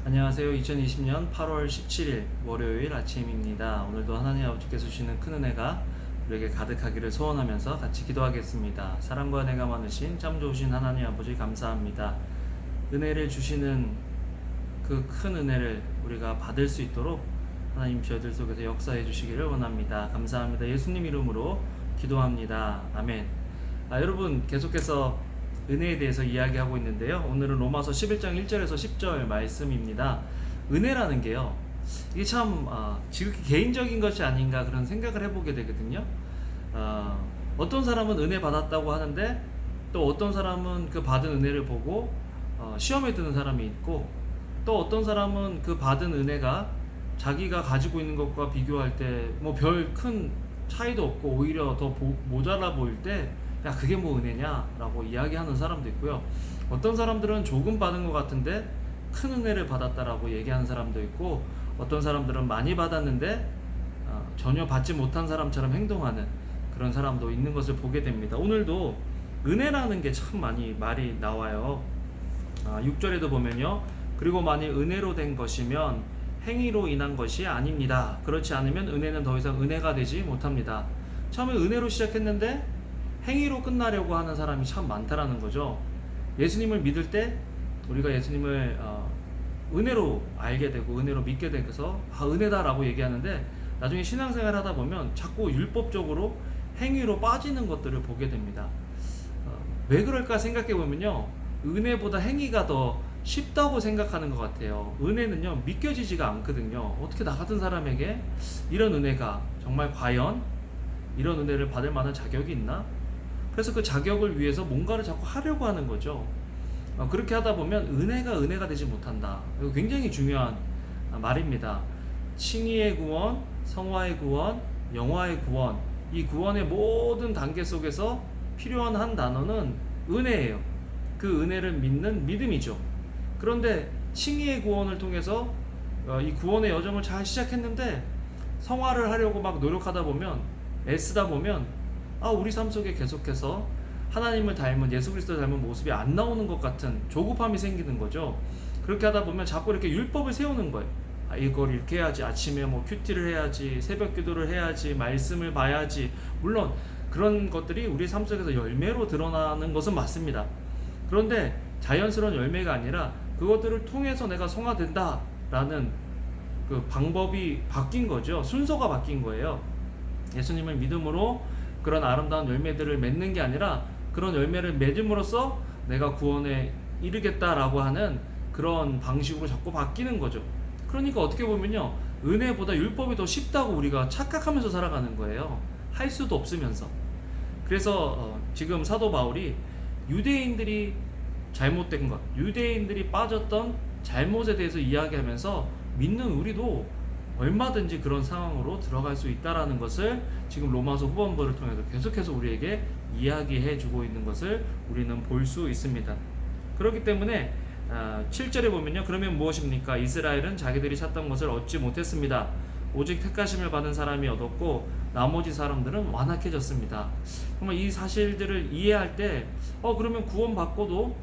안녕하세요. 2020년 8월 17일 월요일 아침입니다. 오늘도 하나님 아버지께서 주시는 큰 은혜가 우리에게 가득하기를 소원하면서 같이 기도하겠습니다. 사랑과 은혜가 많으신 참 좋으신 하나님 아버지 감사합니다. 은혜를 주시는 그 큰 은혜를 우리가 받을 수 있도록 하나님 저희들 속에서 역사해 주시기를 원합니다. 감사합니다. 예수님 이름으로 기도합니다. 아멘. 여러분 계속해서 은혜에 대해서 이야기하고 있는데요. 오늘은 로마서 11장 1절에서 10절 말씀입니다. 은혜라는 게요, 이게 참 지극히 개인적인 것이 아닌가 그런 생각을 해보게 되거든요. 어떤 사람은 은혜 받았다고 하는데 또 어떤 사람은 그 받은 은혜를 보고 시험에 드는 사람이 있고, 또 어떤 사람은 그 받은 은혜가 자기가 가지고 있는 것과 비교할 때 뭐 별 큰 차이도 없고 오히려 더 모자라 보일 때 야 그게 뭐 은혜냐 라고 이야기하는 사람도 있고요. 어떤 사람들은 조금 받은 것 같은데 큰 은혜를 받았다라고 얘기하는 사람도 있고, 어떤 사람들은 많이 받았는데 전혀 받지 못한 사람처럼 행동하는 그런 사람도 있는 것을 보게 됩니다. 오늘도 은혜라는 게 참 많이 말이 나와요. 6절에도 보면요, 그리고 만일 은혜로 된 것이면 행위로 인한 것이 아닙니다. 그렇지 않으면 은혜는 더 이상 은혜가 되지 못합니다. 처음에 은혜로 시작했는데 행위로 끝나려고 하는 사람이 참 많다라는 거죠. 예수님을 믿을 때 우리가 예수님을 은혜로 알게 되고 은혜로 믿게 돼서 은혜다라고 얘기하는데, 나중에 신앙생활 하다 보면 자꾸 율법적으로 행위로 빠지는 것들을 보게 됩니다. 왜 그럴까 생각해 보면요, 은혜보다 행위가 더 쉽다고 생각하는 것 같아요. 은혜는요 믿겨지지가 않거든요. 어떻게 나 같은 사람에게 이런 은혜가 정말 과연 이런 은혜를 받을 만한 자격이 있나? 그래서 그 자격을 위해서 뭔가를 자꾸 하려고 하는 거죠. 그렇게 하다 보면 은혜가 되지 못한다. 이거 굉장히 중요한 말입니다. 칭의의 구원, 성화의 구원, 영화의 구원, 이 구원의 모든 단계 속에서 필요한 한 단어는 은혜예요. 그 은혜를 믿는 믿음이죠. 그런데 칭의의 구원을 통해서 이 구원의 여정을 잘 시작했는데 성화를 하려고 막 노력하다 보면, 애쓰다 보면 우리 삶 속에 계속해서 하나님을 닮은, 예수 그리스도를 닮은 모습이 안 나오는 것 같은 조급함이 생기는 거죠. 그렇게 하다 보면 자꾸 이렇게 율법을 세우는 거예요. 이걸 이렇게 해야지, 아침에 뭐 큐티를 해야지, 새벽 기도를 해야지, 말씀을 봐야지. 물론 그런 것들이 우리 삶 속에서 열매로 드러나는 것은 맞습니다. 그런데 자연스러운 열매가 아니라 그것들을 통해서 내가 성화된다라는 그 방법이 바뀐 거죠. 순서가 바뀐 거예요. 예수님을 믿음으로 그런 아름다운 열매들을 맺는 게 아니라 그런 열매를 맺음으로써 내가 구원에 이르겠다라고 하는 그런 방식으로 자꾸 바뀌는 거죠. 그러니까 어떻게 보면요, 은혜보다 율법이 더 쉽다고 우리가 착각하면서 살아가는 거예요. 할 수도 없으면서. 그래서 지금 사도 바울이 유대인들이 잘못된 것, 유대인들이 빠졌던 잘못에 대해서 이야기하면서 믿는 우리도 얼마든지 그런 상황으로 들어갈 수 있다라는 것을 지금 로마서 후반부를 통해서 계속해서 우리에게 이야기해 주고 있는 것을 우리는 볼 수 있습니다. 그렇기 때문에 7절에 보면요, 그러면 무엇입니까? 이스라엘은 자기들이 찾던 것을 얻지 못했습니다. 오직 택하심을 받은 사람이 얻었고 나머지 사람들은 완악해졌습니다. 정말 이 사실들을 이해할 때 그러면 구원 받고도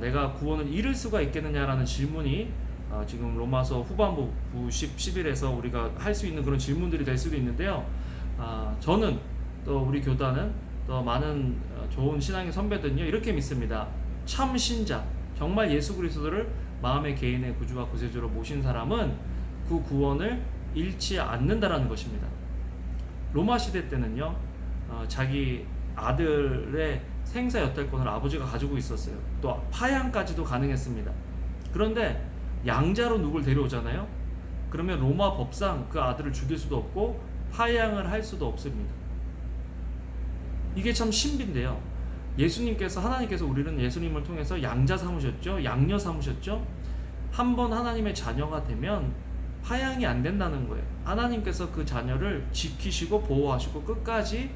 내가 구원을 잃을 수가 있겠느냐라는 질문이 지금 로마서 후반부 10, 11에서 우리가 할 수 있는 그런 질문들이 될 수도 있는데요. 저는 또 우리 교단은 또 많은 좋은 신앙의 선배들은요 이렇게 믿습니다. 참 신자, 정말 예수 그리스도를 마음의 개인의 구주와 구세주로 모신 사람은 그 구원을 잃지 않는다라는 것입니다. 로마 시대 때는요, 자기 아들의 생사 여탈권을 아버지가 가지고 있었어요. 또 파양까지도 가능했습니다. 그런데 양자로 누굴 데려오잖아요. 그러면 로마 법상 그 아들을 죽일 수도 없고 파양을 할 수도 없습니다. 이게 참 신비인데요. 하나님께서 우리는 예수님을 통해서 양자 삼으셨죠. 양녀 삼으셨죠. 한번 하나님의 자녀가 되면 파양이 안 된다는 거예요. 하나님께서 그 자녀를 지키시고 보호하시고 끝까지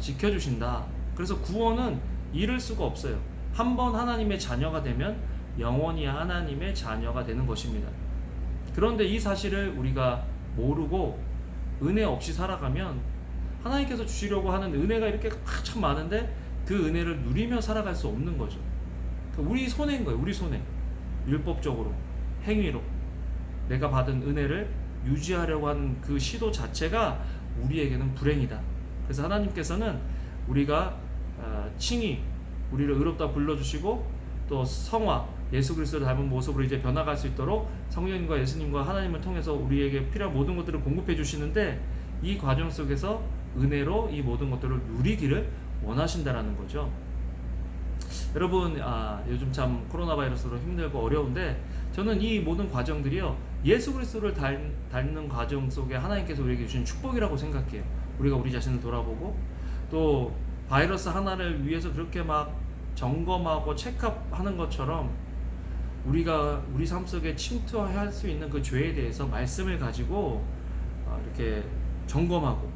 지켜주신다. 그래서 구원은 잃을 수가 없어요. 한번 하나님의 자녀가 되면 영원히 하나님의 자녀가 되는 것입니다. 그런데 이 사실을 우리가 모르고 은혜 없이 살아가면 하나님께서 주시려고 하는 은혜가 이렇게 참 많은데 그 은혜를 누리며 살아갈 수 없는 거죠. 우리 손해인 거예요. 우리 손해. 율법적으로 행위로 내가 받은 은혜를 유지하려고 하는 그 시도 자체가 우리에게는 불행이다. 그래서 하나님께서는 우리가 칭히 우리를 의롭다 불러주시고 또 성화 예수 그리스도를 닮은 모습으로 이제 변화갈 수 있도록 성령님과 예수님과 하나님을 통해서 우리에게 필요한 모든 것들을 공급해 주시는데, 이 과정 속에서 은혜로 이 모든 것들을 누리기를 원하신다라는 거죠. 여러분, 요즘 참 코로나 바이러스로 힘들고 어려운데, 저는 이 모든 과정들이요, 예수 그리스도를 닮는 과정 속에 하나님께서 우리에게 주신 축복이라고 생각해요. 우리가 우리 자신을 돌아보고 또 바이러스 하나를 위해서 그렇게 막 점검하고 체크하는 것처럼 우리가 우리 삶 속에 침투할 수 있는 그 죄에 대해서 말씀을 가지고 이렇게 점검하고,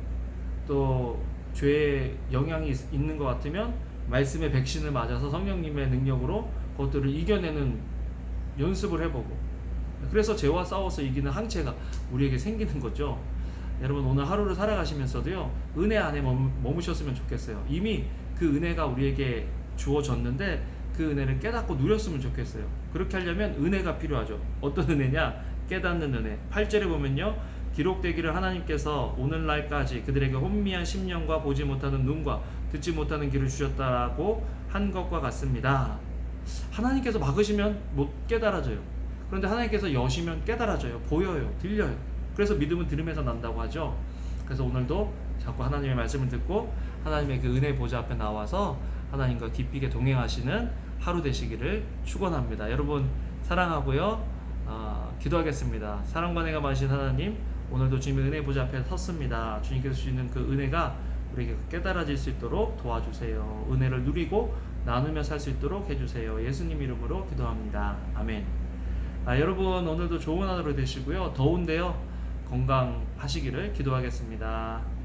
또 죄에 영향이 있는 것 같으면 말씀의 백신을 맞아서 성령님의 능력으로 그것들을 이겨내는 연습을 해보고, 그래서 죄와 싸워서 이기는 항체가 우리에게 생기는 거죠. 여러분, 오늘 하루를 살아가시면서도요, 은혜 안에 머무셨으면 좋겠어요. 이미 그 은혜가 우리에게 주어졌는데 그 은혜를 깨닫고 누렸으면 좋겠어요. 그렇게 하려면 은혜가 필요하죠. 어떤 은혜냐? 깨닫는 은혜. 8절에 보면요, 기록되기를 하나님께서 오늘날까지 그들에게 혼미한 심령과 보지 못하는 눈과 듣지 못하는 귀를 주셨다라고 한 것과 같습니다. 하나님께서 막으시면 못 깨달아져요. 그런데 하나님께서 여시면 깨달아져요. 보여요. 들려요. 그래서 믿음은 들음에서 난다고 하죠. 그래서 오늘도 자꾸 하나님의 말씀을 듣고 하나님의 그 은혜 보좌 앞에 나와서 하나님과 깊이 있게 동행하시는 하루 되시기를 축원합니다. 여러분 사랑하고요. 기도하겠습니다. 사랑과 은혜가 많으신 하나님, 오늘도 주님의 은혜 보좌 앞에 섰습니다. 주님께서 주시는 그 은혜가 우리에게 깨달아질 수 있도록 도와주세요. 은혜를 누리고 나누며 살 수 있도록 해주세요. 예수님 이름으로 기도합니다. 아멘. 여러분 오늘도 좋은 하루 되시고요. 더운데요, 건강하시기를 기도하겠습니다.